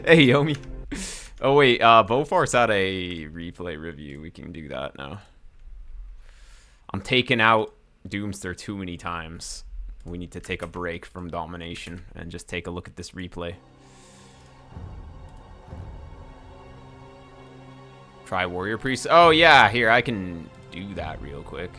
Hey, Yomi. Oh, wait. Beaufort's had a replay review. We can do that now. I'm taking out Doomster too many times. We need to take a break from domination and just take a look at this replay. Try Warrior Priest. Oh, yeah. Here, I can do that real quick.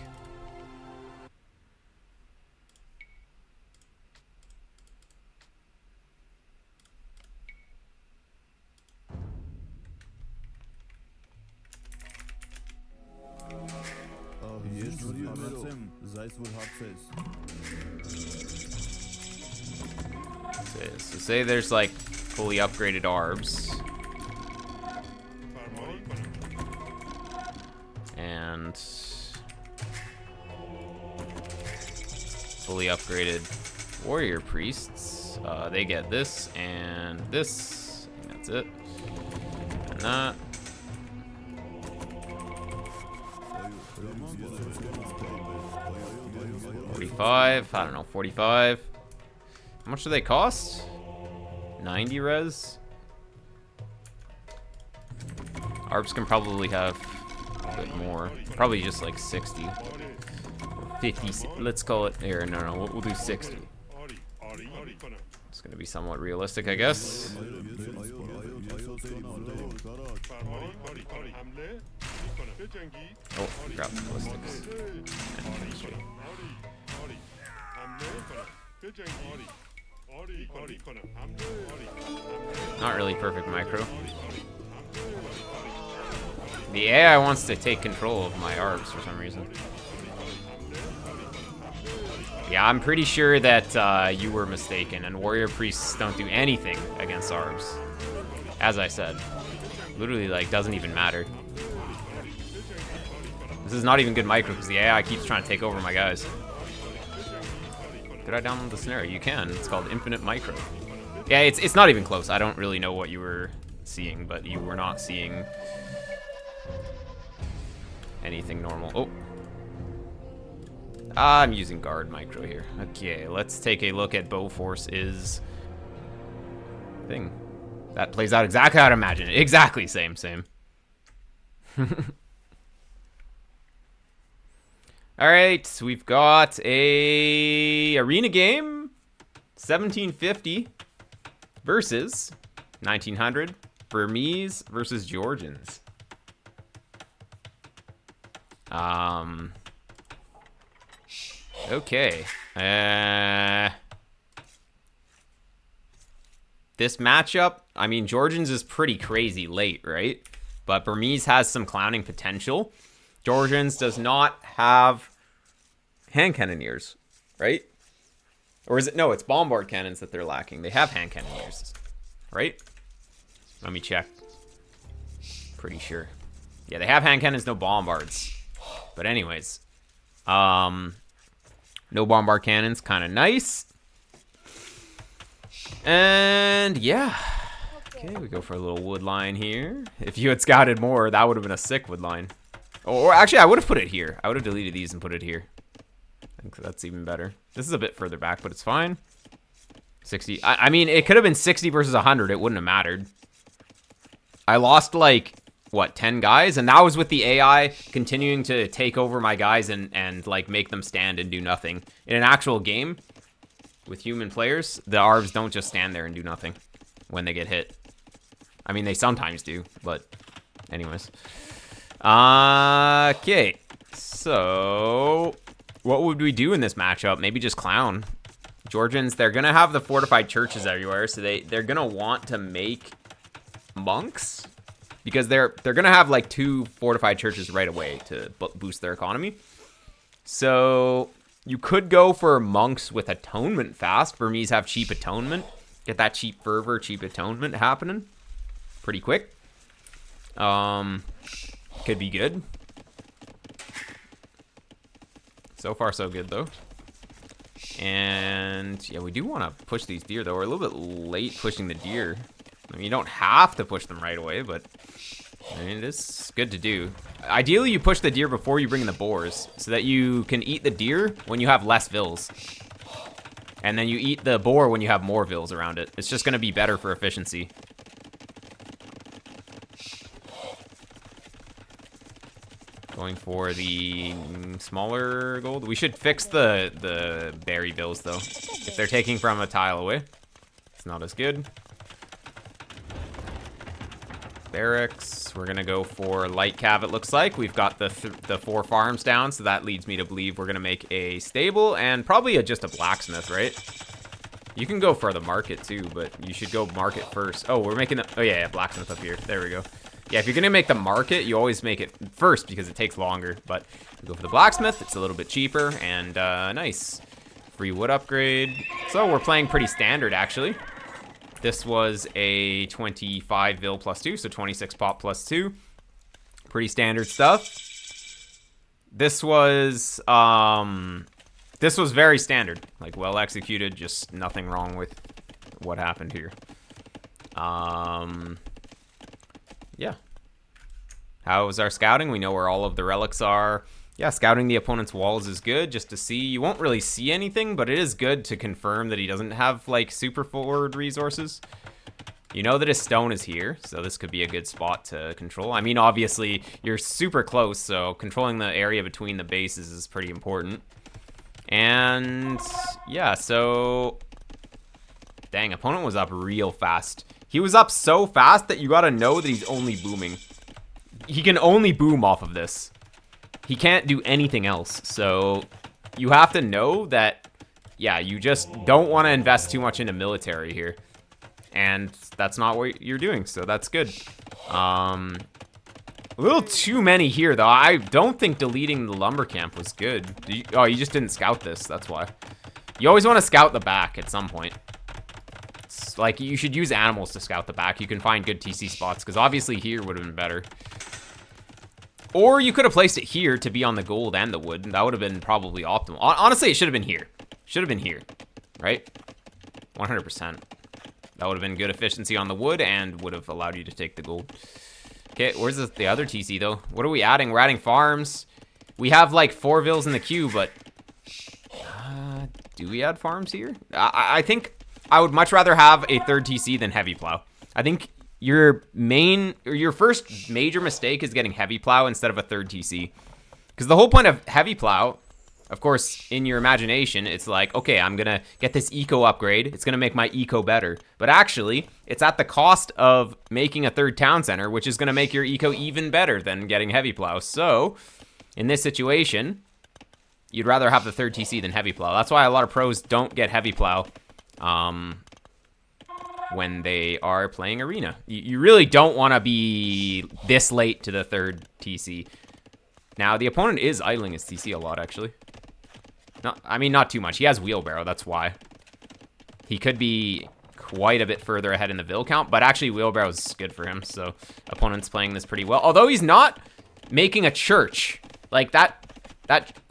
So say there's like fully upgraded arbs. And fully upgraded warrior priests. They get this and this. And that's it. And that. $45. I don't know, $45. How much do they cost? 90 res. Arbs can probably have a bit more. Probably just like 60. 50. Let's call it here. No, we'll do 60. It's gonna be somewhat realistic, I guess. Oh, grab the ballistics. Not really perfect micro. The AI wants to take control of my arbs for some reason. Yeah, I'm pretty sure that you were mistaken, and warrior priests don't do anything against arbs. As I said. Literally, like, doesn't even matter. This is not even good micro, because the AI keeps trying to take over my guys. Did I download the scenario? You can. It's called Infinite Micro. Yeah, it's not even close. I don't really know what you were seeing, but you were not seeing anything normal. Oh. I'm using guard micro here. Okay, let's take a look at Beaufort's thing. That plays out exactly how I'd imagine it. Exactly, same. All right, we've got a arena game, 1750 versus 1900, Burmese versus Georgians. Okay. This matchup, I mean, Georgians is pretty crazy late, right? But Burmese has some clowning potential. Georgians does not have hand cannoneers, right? Or is it? No, it's bombard cannons that they're lacking. They have hand cannoneers, right? Let me check. Pretty sure. Yeah, they have hand cannons, no bombards. But anyways, no bombard cannons, kind of nice. And yeah. Okay, we go for a little wood line here. If you had scouted more, that would have been a sick wood line. Or actually, I would have put it here. I would have deleted these and put it here. I think that's even better. This is a bit further back, but it's fine. 60. I mean, it could have been 60 versus 100. It wouldn't have mattered. I lost, like, what, 10 guys? And that was with the AI continuing to take over my guys and like, make them stand and do nothing. In an actual game with human players, the arbs don't just stand there and do nothing when they get hit. I mean, they sometimes do, but anyways. Okay, so what would we do in this matchup? Maybe just clown. Georgians, they're gonna have the fortified churches everywhere, so they're gonna want to make monks because they're gonna have like 2 fortified churches right away to boost their economy. So you could go for monks with atonement fast. Burmese have cheap atonement. Get that cheap fervor, cheap atonement happening pretty quick. Could be good. So far, so good, though. And, yeah, we do want to push these deer, though. We're a little bit late pushing the deer. I mean, you don't have to push them right away, but I mean, it is good to do. Ideally, you push the deer before you bring in the boars, so that you can eat the deer when you have less vills. And then you eat the boar when you have more vills around it. It's just going to be better for efficiency. Going for the smaller gold. We should fix the berry bills, though. If they're taking from a tile away, it's not as good. Barracks. We're going to go for light cav, it looks like. We've got the 4 farms down, so that leads me to believe we're going to make a stable and probably just a blacksmith, right? You can go for the market, too, but you should go market first. Oh, we're making the... Oh, yeah, blacksmith up here. There we go. Yeah, if you're going to make the market, you always make it first because it takes longer. But we go for the blacksmith. It's a little bit cheaper and nice. Free wood upgrade. So we're playing pretty standard, actually. This was a 25 vil plus 2, so 26 pop plus 2. Pretty standard stuff. This was very standard. Like, well executed, just nothing wrong with what happened here. Yeah. How was our scouting? We know where all of the relics are. Yeah, scouting the opponent's walls is good just to see. You won't really see anything, but it is good to confirm that he doesn't have, like, super forward resources. You know that his stone is here, so this could be a good spot to control. I mean, obviously, you're super close, so controlling the area between the bases is pretty important. And, yeah, so... Dang, opponent was up real fast. He was up so fast that you gotta know that he's only booming. He can only boom off of this. He can't do anything else. So you have to know that, yeah, you just don't want to invest too much into military here. And that's not what you're doing, so that's good. A little too many here, though. I don't think deleting the lumber camp was good. Oh, you just didn't scout this, that's why. You always want to scout the back at some point. Like, you should use animals to scout the back. You can find good TC spots, because obviously here would have been better. Or you could have placed it here to be on the gold and the wood, and that would have been probably optimal. Honestly, it should have been here. Should have been here, right? 100%. That would have been good efficiency on the wood and would have allowed you to take the gold. Okay, where's the other TC, though? What are we adding? We're adding farms. We have, like, 4 vills in the queue, but... do we add farms here? I think... I would much rather have a 3rd TC than heavy plow. I think your first major mistake is getting heavy plow instead of a 3rd TC. Because the whole point of heavy plow, of course, in your imagination, it's like, okay, I'm going to get this eco upgrade. It's going to make my eco better. But actually, it's at the cost of making a 3rd town center, which is going to make your eco even better than getting heavy plow. So, in this situation, you'd rather have the 3rd TC than heavy plow. That's why a lot of pros don't get heavy plow. When they are playing arena. You really don't want to be this late to the 3rd TC. Now, the opponent is idling his TC a lot, actually. I mean, not too much. He has wheelbarrow, that's why. He could be quite a bit further ahead in the vill count, but actually wheelbarrow is good for him, so opponent's playing this pretty well. Although he's not making a church. Like, that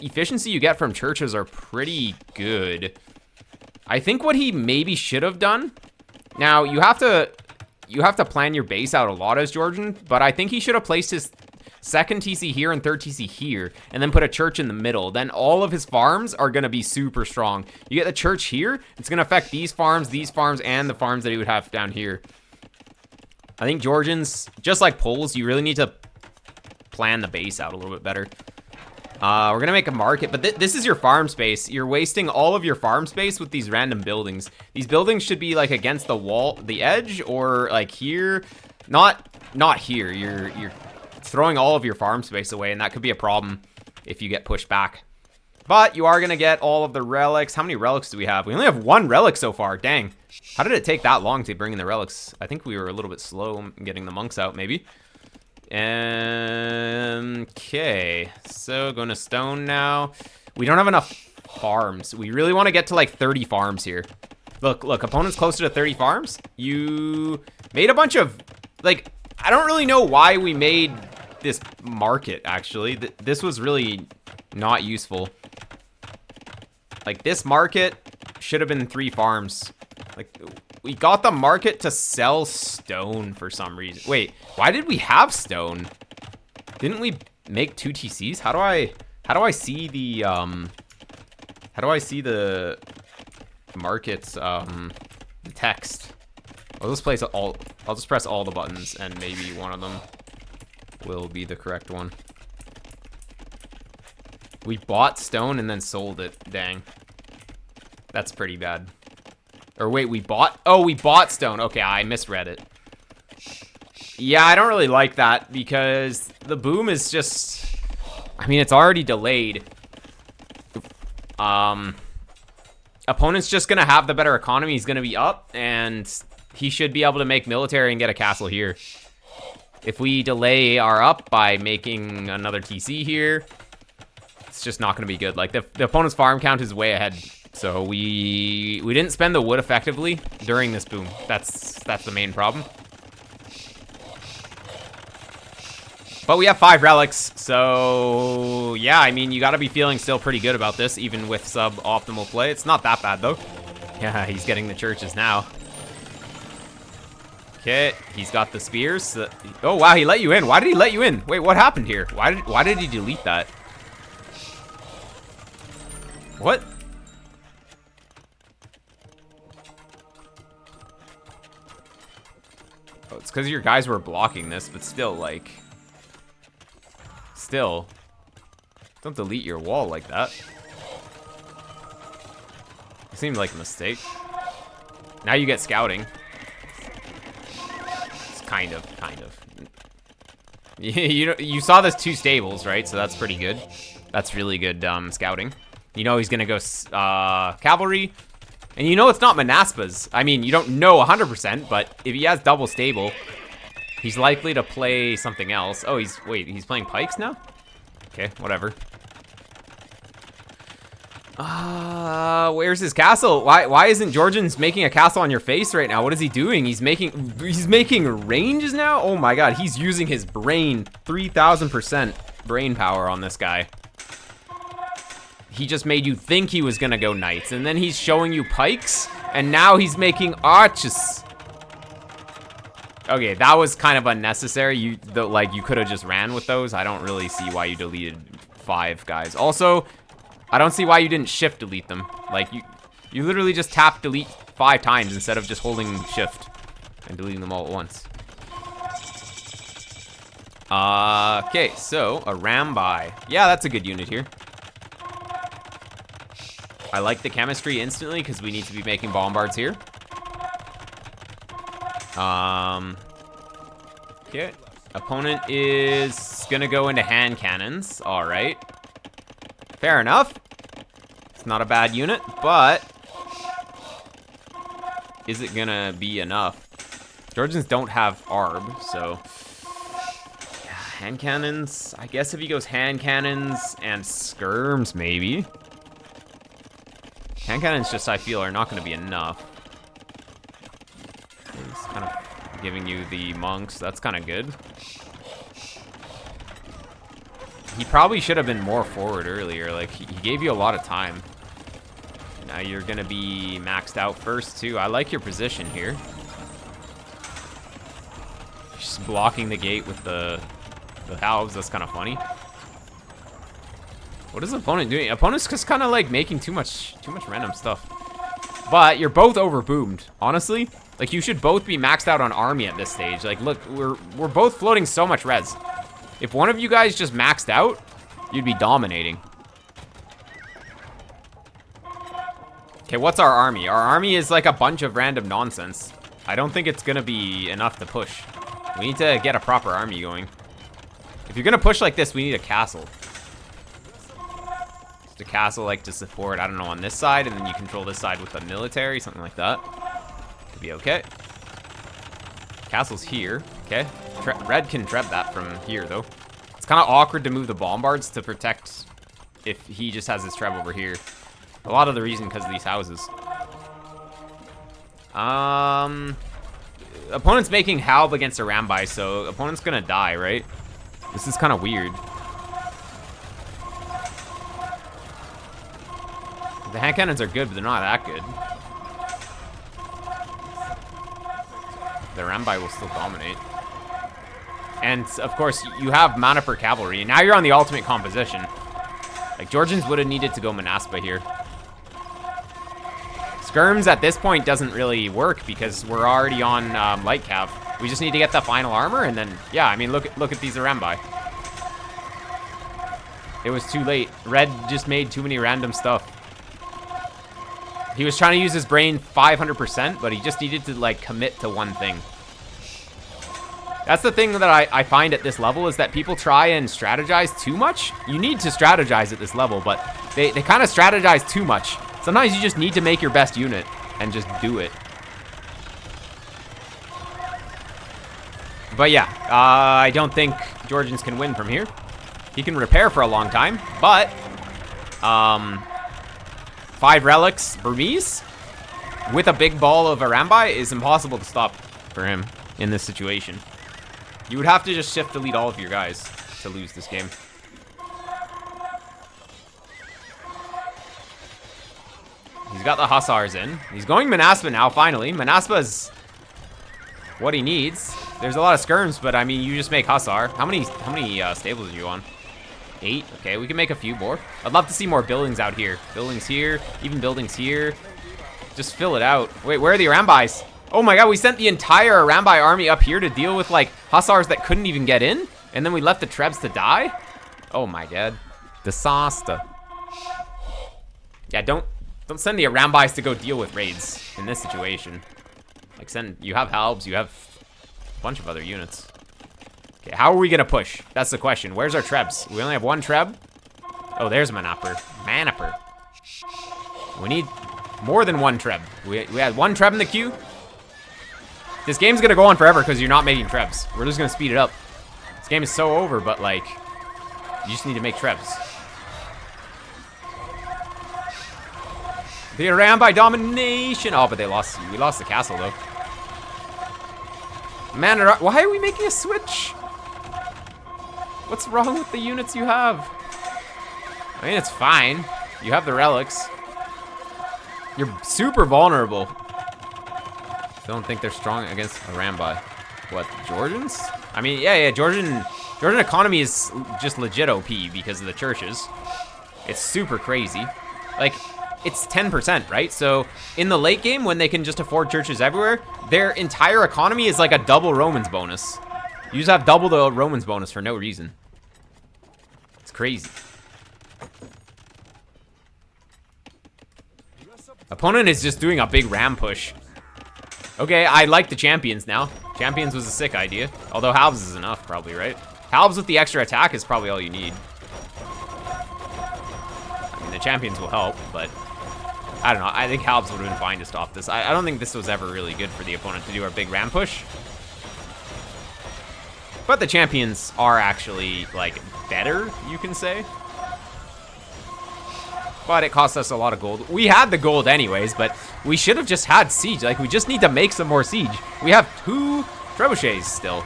efficiency you get from churches are pretty good. I think what he maybe should have done... Now, you have to plan your base out a lot as Georgian, but I think he should have placed his 2nd TC here and 3rd TC here, and then put a church in the middle. Then all of his farms are going to be super strong. You get the church here, it's going to affect these farms, and the farms that he would have down here. I think Georgians, just like Poles, you really need to plan the base out a little bit better. We're gonna make a market, but this is your farm space. You're wasting all of your farm space with these random buildings. These buildings should be like against the wall, the edge, or like here. Not here. You're throwing all of your farm space away, and that could be a problem if you get pushed back. But you are gonna get all of the relics. How many relics do we have? We only have 1 relic so far. Dang. How did it take that long to bring in the relics? I think we were a little bit slow in getting the monks out, maybe. Okay, so going to stone now. We don't have enough farms. We really want to get to like 30 farms here. Look, opponent's closer to 30 farms. You made a bunch of, like, I don't really know why we made this market, actually. This was really not useful. Like, this market should have been 3 farms. Like, we got the market to sell stone for some reason. Wait, why did we have stone? Didn't we make 2 TCs? How do I see the market's the text? I'll just press all the buttons and maybe one of them will be the correct one. We bought stone and then sold it. Dang. That's pretty bad. Or wait, we bought... Oh, we bought stone. Okay, I misread it. Yeah, I don't really like that because the boom is just... I mean, it's already delayed. Opponent's just gonna have the better economy. He's gonna be up, and he should be able to make military and get a castle here. If we delay our up by making another TC here, it's just not gonna be good. Like, the opponent's farm count is way ahead. So we didn't spend the wood effectively during this boom. That's the main problem. But we have 5 relics, so yeah, I mean, you gotta be feeling still pretty good about this, even with sub-optimal play. It's not that bad, though. Yeah, he's getting the churches now. Okay, he's got the spears. Oh, wow, he let you in. Why did he let you in? Wait, what happened here? Why did he delete that? What? Oh, it's because your guys were blocking this, but still, like... Still, don't delete your wall like that. It seemed like a mistake. Now you get scouting. It's kind of. You saw this 2 stables, right? So that's pretty good. That's really good scouting. You know he's gonna go cavalry, and you know it's not Manaspas. I mean, you don't know 100%, but if he has double stable, he's likely to play something else. Oh, he's playing pikes now? Okay, whatever. Where's his castle? Why isn't Georgians making a castle on your face right now? What is he doing? He's making ranges now? Oh my god, he's using his brain. 3,000% brain power on this guy. He just made you think he was gonna go knights, and then he's showing you pikes, and now he's making arches. Okay, that was kind of unnecessary. You could have just ran with those. I don't really see why you deleted 5 guys. Also, I don't see why you didn't shift delete them. Like, you literally just tap delete 5 times instead of just holding shift and deleting them all at once. Okay, so a Rambai. Yeah, that's a good unit here. I like the chemistry instantly because we need to be making bombards here. Okay. Opponent is gonna go into hand cannons. All right. Fair enough. It's not a bad unit, but is it gonna be enough? Georgians don't have ARB, so yeah, hand cannons. I guess if he goes hand cannons and skirms, maybe. Hand cannons just, I feel, are not gonna be enough. He's kind of giving you the monks. That's kind of good. He probably should have been more forward earlier. Like, he gave you a lot of time. Now you're going to be maxed out first, too. I like your position here. Just blocking the gate with the halves. That's kind of funny. What is the opponent doing? Opponent's just kind of, like, making too much random stuff. But you're both overboomed. Honestly, like, you should both be maxed out on army at this stage. Like, look, we're both floating so much res. If one of you guys just maxed out, you'd be dominating. Okay, what's our army? Our army is like a bunch of random nonsense. I don't think it's gonna be enough to push. We need to get a proper army going. If you're gonna push like this, we need a castle. Just a castle, like, to support, I don't know, on this side, and then you control this side with the military, something like that. Could be okay. Castle's here. Okay. Red can treb that from here, though. It's kind of awkward to move the bombards to protect if he just has his treb over here. A lot of the reason because of these houses. Opponent's making halb against a Rambai, so opponent's gonna die, right? This is kind of weird. The hand cannons are good, but they're not that good. The Rambai will still dominate. And, of course, you have mana per cavalry, and now you're on the ultimate composition. Like, Georgians would have needed to go Manaspa here. Skirms at this point doesn't really work because we're already on light cav. We just need to get the final armor, and then, yeah, I mean, look at these Rambai. It was too late. Red just made too many random stuff. He was trying to use his brain 500%, but he just needed to, like, commit to one thing. That's the thing that I find at this level, is that people try and strategize too much. You need to strategize at this level, but they kind of strategize too much. Sometimes you just need to make your best unit and just do it. But yeah, I don't think Georgians can win from here. He can repair for a long time, but 5 relics Burmese with a big ball of Arambai is impossible to stop for him in this situation. You would have to just shift delete all of your guys to lose this game. He's got the Hussars in. He's going Manaspa now, finally. Manaspa is what he needs. There's a lot of skirms, but I mean, you just make Hussar. How many stables are you on? 8? Okay, we can make a few more. I'd love to see more buildings out here. Buildings here, even buildings here. Just fill it out. Wait, where are the Arambais? Oh my god, we sent the entire Arambai army up here to deal with, like, Hussars that couldn't even get in? And then we left the Trebs to die? Oh my god. Disaster. Yeah, don't send the Arambais to go deal with raids in this situation. Like, you have Halbs, you have a bunch of other units. Okay, how are we gonna push? That's the question. Where's our Trebs? We only have 1 Treb? Oh, there's Manapur. Manapur. We need more than 1 Treb. We had 1 Treb in the queue. This game's gonna go on forever because you're not making Trebs. We're just gonna speed it up. This game is so over, but like, you just need to make Trebs. The Arambai domination. Oh, but they lost. We lost the castle though. Man, why are we making a switch? What's wrong with the units you have? I mean, it's fine. You have the relics. You're super vulnerable. I don't think they're strong against Arambai. What, Georgians? I mean, yeah, Georgian economy is just legit OP because of the churches. It's super crazy. Like, it's 10%, right? So in the late game, when they can just afford churches everywhere, their entire economy is like a double Romans bonus. You just have double the Romans bonus for no reason. It's crazy. Opponent is just doing a big ram push. Okay, I like the champions now. Champions was a sick idea. Although Halbs is enough, probably, right? Halbs with the extra attack is probably all you need. I mean, the champions will help, but I don't know. I think Halbs would have been fine to stop this. I don't think this was ever really good for the opponent to do our big ram push. But the champions are actually, like, better, you can say. But it cost us a lot of gold. We had the gold anyways, but we should have just had siege. Like, we just need to make some more siege. We have 2 trebuchets still.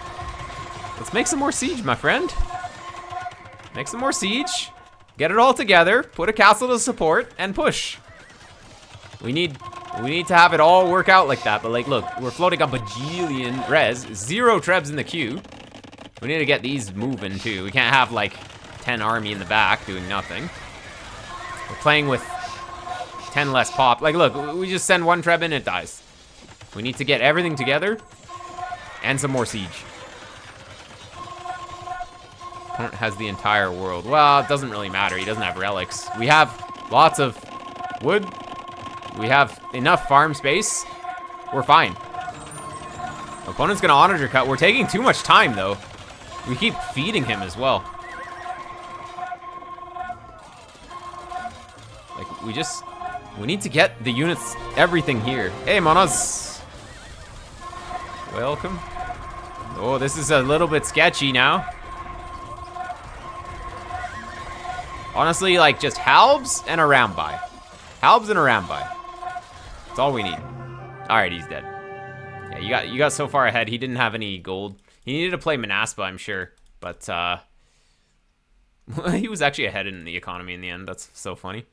Let's make some more siege, my friend. Make some more siege. Get it all together. Put a castle to support and push. We need to have it all work out like that. But like, look, we're floating a bajillion res. 0 trebs in the queue. We need to get these moving too. We can't have like 10 army in the back doing nothing. We're playing with 10 less pop. Like, look, we just send 1 treb in, it dies. We need to get everything together and some more siege. Opponent has the entire world. Well, it doesn't really matter. He doesn't have relics. We have lots of wood. We have enough farm space. We're fine. Opponent's gonna honor your cut. We're taking too much time, though. We keep feeding him as well. Like, we need to get the units, everything here. Hey, Monos. Welcome. Oh, this is a little bit sketchy now. Honestly, like, just Halbs and a Rambai. Halbs and a Rambai. That's all we need. All right, he's dead. Yeah, you got so far ahead. He didn't have any gold. He needed to play Manaspa, I'm sure. But, he was actually ahead in the economy in the end. That's so funny.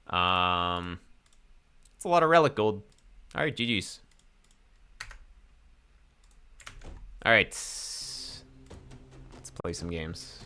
It's a lot of relic gold. All right, GG's. All right, let's play some games.